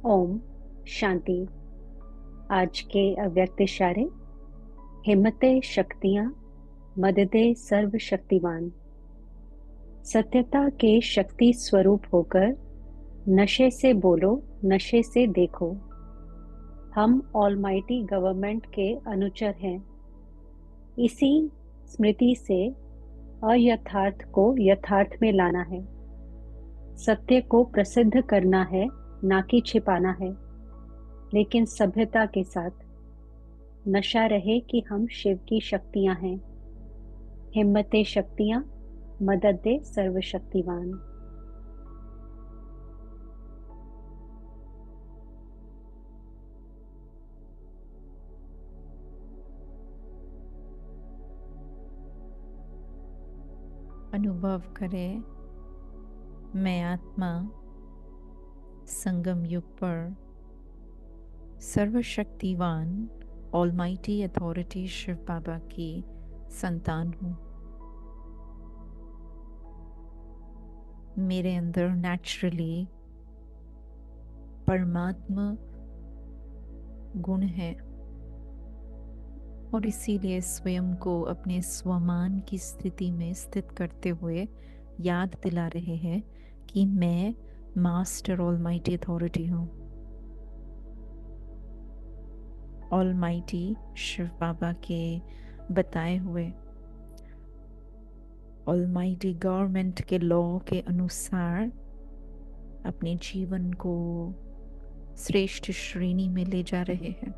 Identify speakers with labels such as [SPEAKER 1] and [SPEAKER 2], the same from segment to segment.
[SPEAKER 1] ओम शांति। आज के अव्यक्त इशारे। हिम्मते शक्तियां, मददे सर्वशक्तिमान। सत्यता के शक्ति स्वरूप होकर नशे से बोलो, नशे से देखो। हम ऑलमाइटी गवर्नमेंट के अनुचर हैं। इसी स्मृति से अयथार्थ को यथार्थ में लाना है। सत्य को प्रसिद्ध करना है, ना कि छिपाना है, लेकिन सभ्यता के साथ। नशा रहे कि हम शिव की शक्तियां हैं। हिम्मते शक्तियां, मदद दे सर्वशक्तिवान।
[SPEAKER 2] अनुभव करें, मैं आत्मा संगम युग पर सर्वशक्तिवान ऑलमाइटी अथॉरिटी शिव बाबा की संतान हूँ। मेरे अंदर नेचुरली परमात्मा गुण है और इसीलिए स्वयं को अपने स्वमान की स्थिति में स्थित करते हुए याद दिला रहे हैं कि मैं मास्टर ऑलमाइटी अथॉरिटी हूँ। ऑलमाइटी शिव बाबा के बताए हुए ऑलमाइटी गवर्नमेंट के लॉ के अनुसार अपने जीवन को श्रेष्ठ श्रेणी में ले जा रहे हैं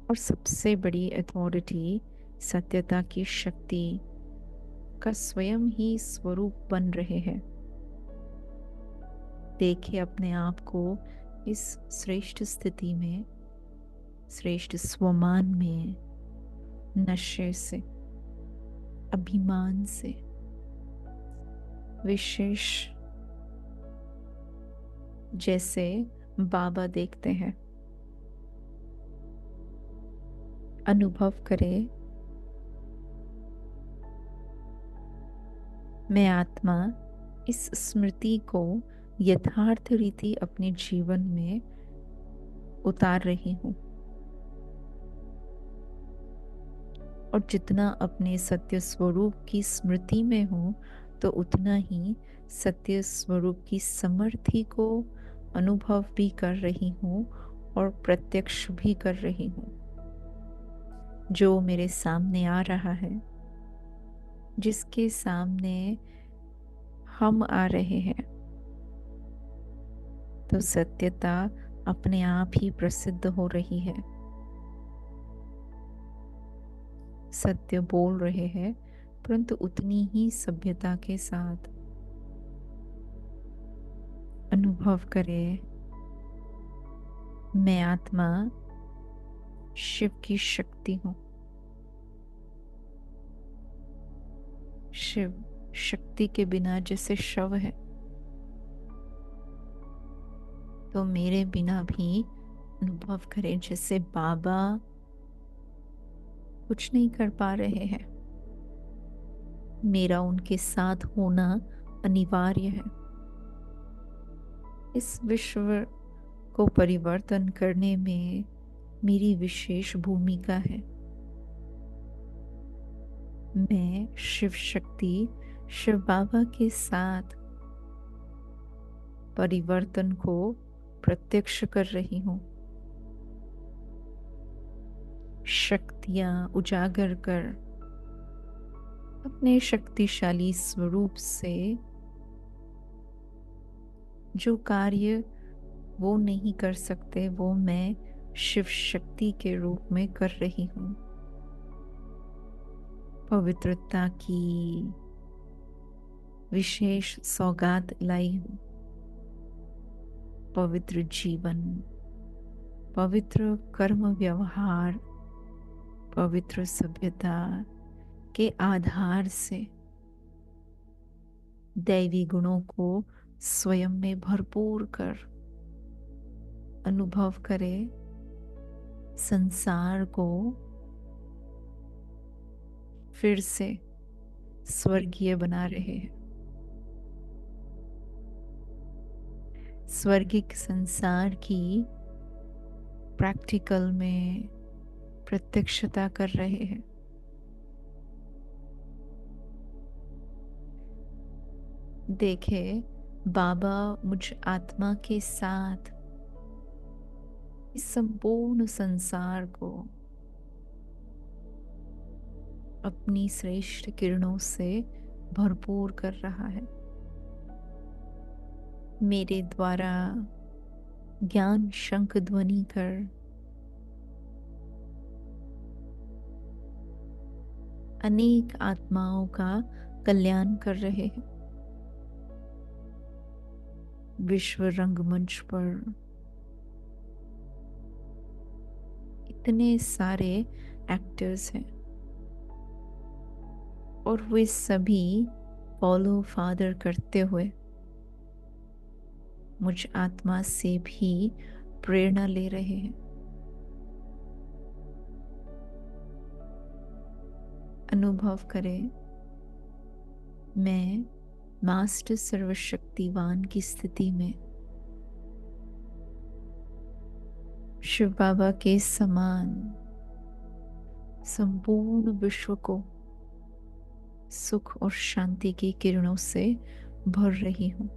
[SPEAKER 2] और सबसे बड़ी अथॉरिटी सत्यता की शक्ति का स्वयं ही स्वरूप बन रहे हैं। देखे अपने आप को इस श्रेष्ठ स्थिति में, श्रेष्ठ स्वमान में, नशे से, अभिमान से, विशेष जैसे बाबा देखते हैं। अनुभव करें, मैं आत्मा इस स्मृति को यथार्थ रीति अपने जीवन में उतार रही हूँ और जितना अपने सत्य स्वरूप की स्मृति में हूँ तो उतना ही सत्य स्वरूप की समर्थी को अनुभव भी कर रही हूँ और प्रत्यक्ष भी कर रही हूँ। जो मेरे सामने आ रहा है, जिसके सामने हम आ रहे हैं, तो सत्यता अपने आप ही प्रसिद्ध हो रही है। सत्य बोल रहे हैं, परंतु उतनी ही सभ्यता के साथ। अनुभव करें, मैं आत्मा शिव की शक्ति हूँ। शिव शक्ति के बिना जैसे शव है, तो मेरे बिना भी अनुभव करें जैसे बाबा कुछ नहीं कर पा रहे हैं। मेरा उनके साथ होना अनिवार्य है। इस विश्व को परिवर्तन करने में मेरी विशेष भूमिका है। मैं शिव शक्ति, शिव बाबा के साथ परिवर्तन को प्रत्यक्ष कर रही हूँ। शक्तियाँ उजागर कर अपने शक्तिशाली स्वरूप से जो कार्य वो नहीं कर सकते, वो मैं शिव शक्ति के रूप में कर रही हूँ। पवित्रता की विशेष सौगात लाई हूँ। पवित्र जीवन, पवित्र कर्म व्यवहार, पवित्र सभ्यता के आधार से दैवी गुणों को स्वयं में भरपूर कर अनुभव करे। संसार को फिर से स्वर्गीय बना रहे हैं। स्वर्गिक संसार की प्रैक्टिकल में प्रत्यक्षता कर रहे हैं। देखे बाबा मुझ आत्मा के साथ इस संपूर्ण संसार को अपनी श्रेष्ठ किरणों से भरपूर कर रहा है। मेरे द्वारा ज्ञान शंख ध्वनि कर अनेक आत्माओं का कल्याण कर रहे हैं। विश्व रंगमंच पर इतने सारे एक्टर्स हैं और वे सभी फॉलो फादर करते हुए मुझ आत्मा से भी प्रेरणा ले रहे हैं। अनुभव करें, मैं मास्टर सर्वशक्तिवान की स्थिति में शिव बाबा के समान संपूर्ण विश्व को सुख और शांति की किरणों से भर रही हूं।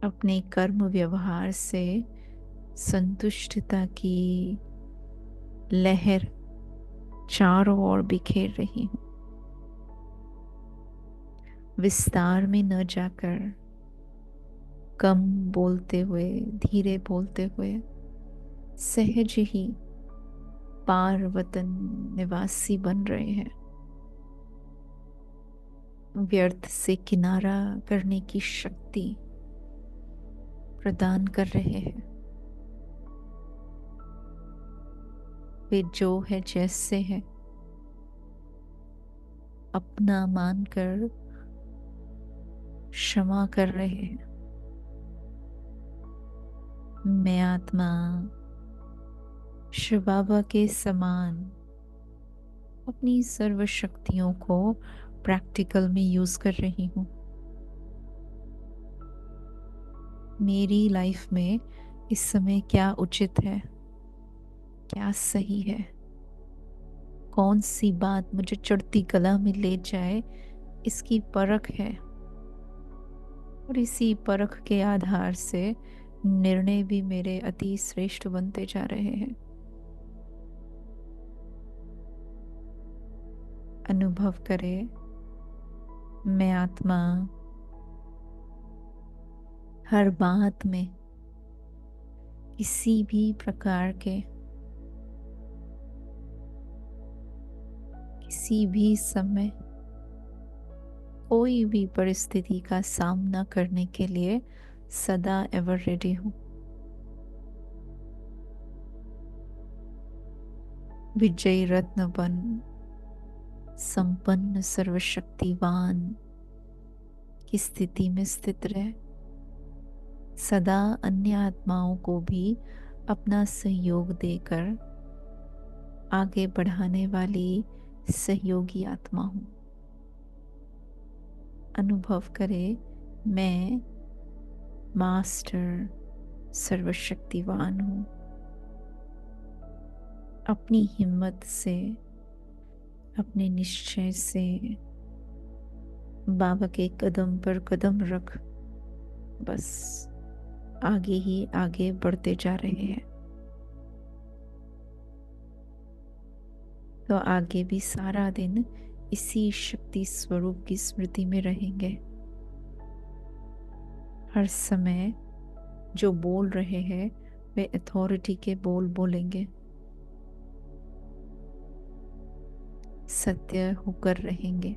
[SPEAKER 2] अपने कर्म व्यवहार से संतुष्टता की लहर चारों ओर बिखेर रही हूं। विस्तार में न जाकर कम बोलते हुए, धीरे बोलते हुए, सहज ही पार वतन निवासी बन रहे हैं। व्यर्थ से किनारा करने की शक्ति प्रदान कर रहे हैं। वे जो है जैसे है अपना मानकर क्षमा कर रहे हैं। मैं आत्मा शिव बाबा के समान अपनी सर्व शक्तियों को प्रैक्टिकल में यूज कर रही हूँ। मेरी लाइफ में इस समय क्या उचित है, क्या सही है, कौन सी बात मुझे चढ़ती कला में ले जाए, इसकी परख है। और इसी परख के आधार से निर्णय भी मेरे अति श्रेष्ठ बनते जा रहे हैं। अनुभव करें, मैं आत्मा हर बात में किसी भी प्रकार के, किसी भी समय, कोई भी परिस्थिति का सामना करने के लिए सदा एवर रेडी हूं। विजयी रत्न बन संपन्न सर्वशक्तिवान की स्थिति में स्थित रहे, सदा अन्य आत्माओं को भी अपना सहयोग देकर आगे बढ़ाने वाली सहयोगी आत्मा हूं। अनुभव करें, मैं मास्टर सर्वशक्तिवान हूं। अपनी हिम्मत से, अपने निश्चय से बाबा के कदम पर कदम रख बस आगे ही आगे बढ़ते जा रहे हैं। तो आगे भी सारा दिन इसी शक्ति स्वरूप की स्मृति में रहेंगे। हर समय जो बोल रहे हैं वे अथॉरिटी के बोल बोलेंगे, सत्य होकर रहेंगे।